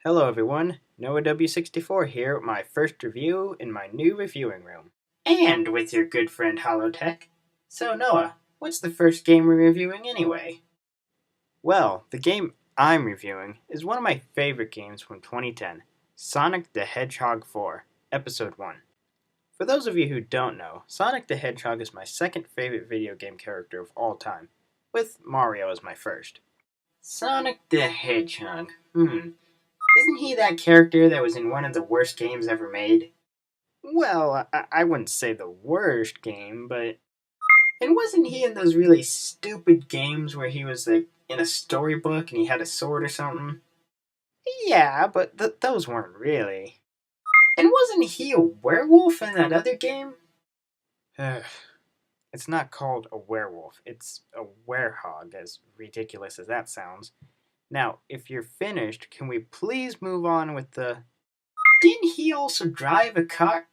Hello everyone, Noah W64 here with my first review in my new reviewing room. And with your good friend Holotech. So Noah, what's the first game we're reviewing anyway? Well, the game I'm reviewing is one of my favorite games from 2010, Sonic the Hedgehog 4, Episode 1. For those of you who don't know, Sonic the Hedgehog is my second favorite video game character of all time, with Mario as my first. Sonic the Hedgehog, Isn't he that character that was in one of the worst games ever made? Well, I wouldn't say the worst game, but... And wasn't he in those really stupid games where he was like in a storybook and he had a sword or something? Yeah, but those weren't really. And wasn't he a werewolf in that other game? It's not called a werewolf, it's a werehog, as ridiculous as that sounds. Now, if you're finished, can we please move on with the... Didn't he also drive a car?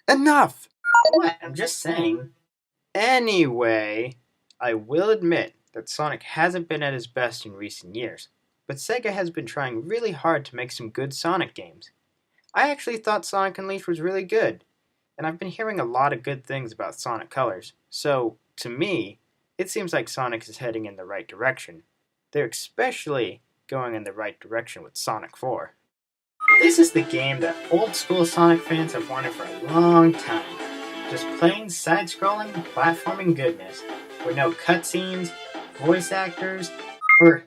Enough! What? I'm just saying. Anyway, I will admit that Sonic hasn't been at his best in recent years, but Sega has been trying really hard to make some good Sonic games. I actually thought Sonic Unleashed was really good, and I've been hearing a lot of good things about Sonic Colors, so, to me, it seems like Sonic is heading in the right direction. They're especially going in the right direction with Sonic 4. This is the game that old school Sonic fans have wanted for a long time. Just plain side-scrolling, platforming goodness, with no cutscenes, voice actors, or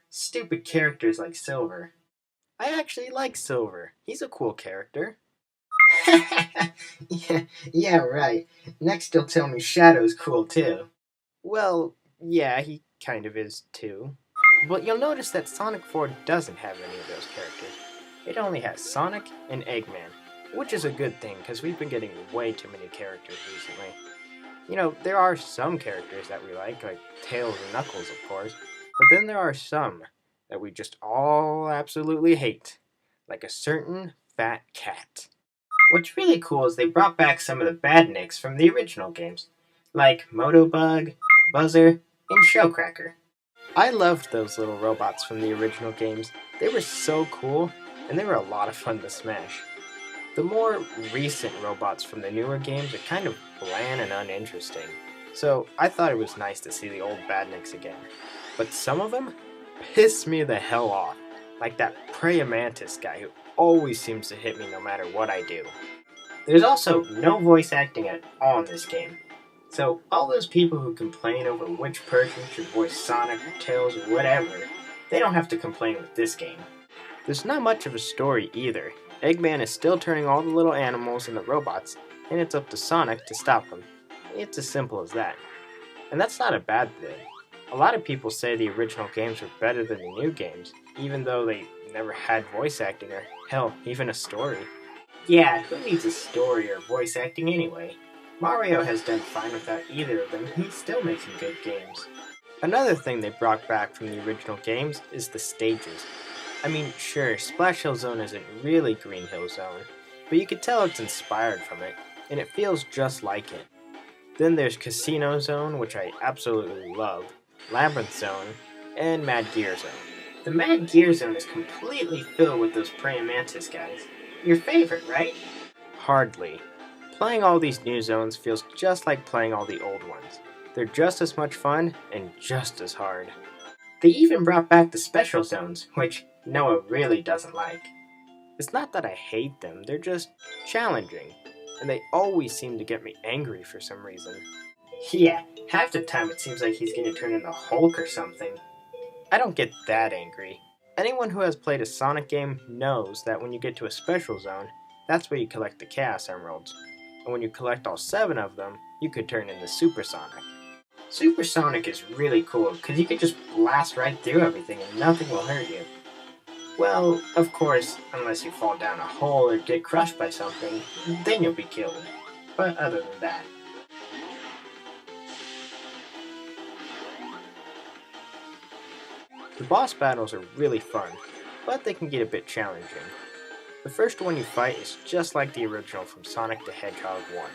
stupid characters like Silver. I actually like Silver. He's a cool character. yeah, right. Next you'll tell me Shadow's cool too. Well, yeah, he kind of is too. But you'll notice that Sonic 4 doesn't have any of those characters. It only has Sonic and Eggman, which is a good thing because we've been getting way too many characters recently. You know, there are some characters that we like Tails and Knuckles, of course, but then there are some that we just all absolutely hate, like a certain fat cat. What's really cool is they brought back some of the badniks from the original games, like Motobug, Buzzer, and Shellcracker. I loved those little robots from the original games. They were so cool, and they were a lot of fun to smash. The more recent robots from the newer games are kind of bland and uninteresting, so I thought it was nice to see the old badniks again. But some of them piss me the hell off, like that Praying Mantis guy who always seems to hit me no matter what I do. There's also no voice acting at all in this game. So all those people who complain over which person should voice Sonic or Tails or whatever, they don't have to complain with this game. There's not much of a story either. Eggman is still turning all the little animals into robots, and it's up to Sonic to stop them. It's as simple as that. And that's not a bad thing. A lot of people say the original games were better than the new games, even though they never had voice acting or, hell, even a story. Yeah, who needs a story or voice acting anyway? Mario has done fine without either of them, and he's still making good games. Another thing they brought back from the original games is the stages. I mean, sure, Splash Hill Zone isn't really Green Hill Zone, but you can tell it's inspired from it, and it feels just like it. Then there's Casino Zone, which I absolutely love, Labyrinth Zone, and Mad Gear Zone. The Mad Gear Zone is completely filled with those Praying Mantis guys. Your favorite, right? Hardly. Playing all these new zones feels just like playing all the old ones. They're just as much fun and just as hard. They even brought back the special zones, which Noah really doesn't like. It's not that I hate them, they're just challenging, and they always seem to get me angry for some reason. Yeah, half the time it seems like he's gonna turn into Hulk or something. I don't get that angry. Anyone who has played a Sonic game knows that when you get to a special zone, that's where you collect the Chaos Emeralds. And when you collect all 7 of them, you could turn into Super Sonic. Super Sonic is really cool because you can just blast right through everything and nothing will hurt you. Well, of course, unless you fall down a hole or get crushed by something, then you'll be killed. But other than that. The boss battles are really fun, but they can get a bit challenging. The first one you fight is just like the original from Sonic the Hedgehog 1,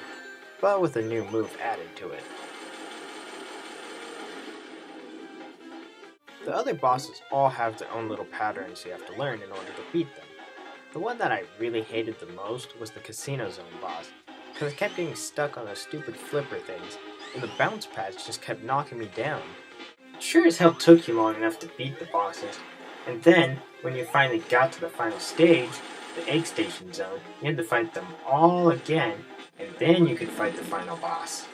but with a new move added to it. The other bosses all have their own little patterns you have to learn in order to beat them. The one that I really hated the most was the Casino Zone boss, because I kept getting stuck on those stupid flipper things, and the bounce pads just kept knocking me down. It sure as hell took you long enough to beat the bosses, and then, when you finally got to the final stage, the Egg Station Zone, you had to fight them all again, and then you could fight the final boss.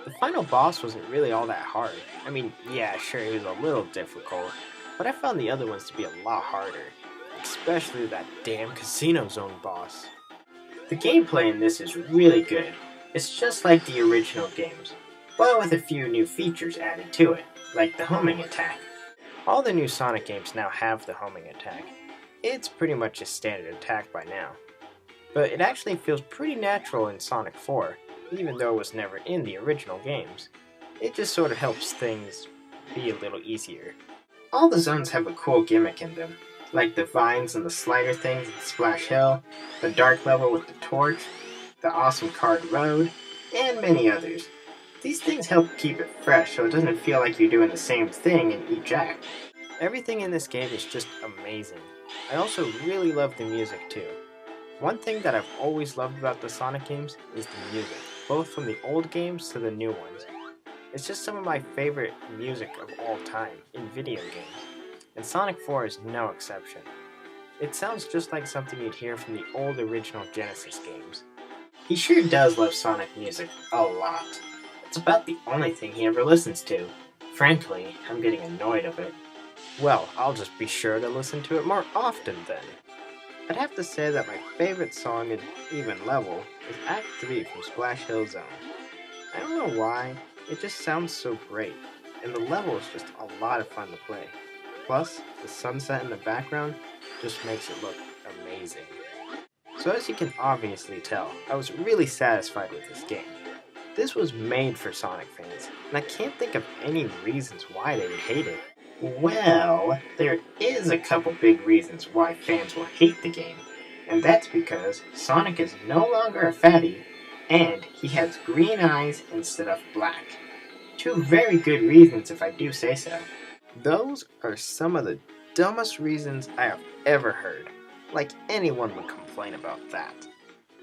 The final boss wasn't really all that hard. I mean, yeah, sure, it was a little difficult, but I found the other ones to be a lot harder, especially that damn Casino Zone boss. The gameplay in this is really good. It's just like the original games, but with a few new features added to it, like the homing attack. All the new Sonic games now have the homing attack. It's pretty much a standard attack by now. But it actually feels pretty natural in Sonic 4, even though it was never in the original games. It just sort of helps things be a little easier. All the zones have a cool gimmick in them, like the vines and the slider things in Splash Hill, the dark level with the torch, the awesome card road, and many others. These things help keep it fresh so it doesn't feel like you're doing the same thing in each act. Everything in this game is just amazing. I also really love the music too. One thing that I've always loved about the Sonic games is the music, both from the old games to the new ones. It's just some of my favorite music of all time in video games, and Sonic 4 is no exception. It sounds just like something you'd hear from the old original Genesis games. He sure does love Sonic music a lot. It's about the only thing he ever listens to. Frankly, I'm getting annoyed of it. Well, I'll just be sure to listen to it more often then. I'd have to say that my favorite song in even level is Act 3 from Splash Hill Zone. I don't know why, it just sounds so great, and the level is just a lot of fun to play. Plus, the sunset in the background just makes it look amazing. So as you can obviously tell, I was really satisfied with this game. This was made for Sonic fans, and I can't think of any reasons why they would hate it. Well, there is a couple big reasons why fans will hate the game, and that's because Sonic is no longer a fatty, and he has green eyes instead of black. Two very good reasons if I do say so. Those are some of the dumbest reasons I have ever heard. Like anyone would complain about that.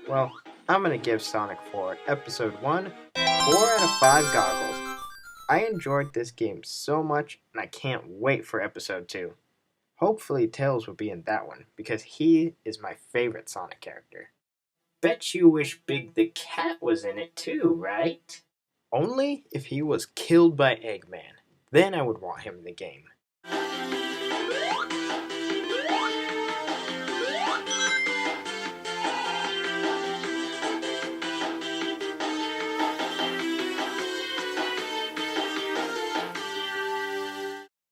Well, I'm gonna give Sonic 4 Episode 1 4 out of 5 goggles. I enjoyed this game so much, and I can't wait for Episode 2. Hopefully Tails will be in that one, because he is my favorite Sonic character. Bet you wish Big the Cat was in it too, right? Only if he was killed by Eggman. Then I would want him in the game.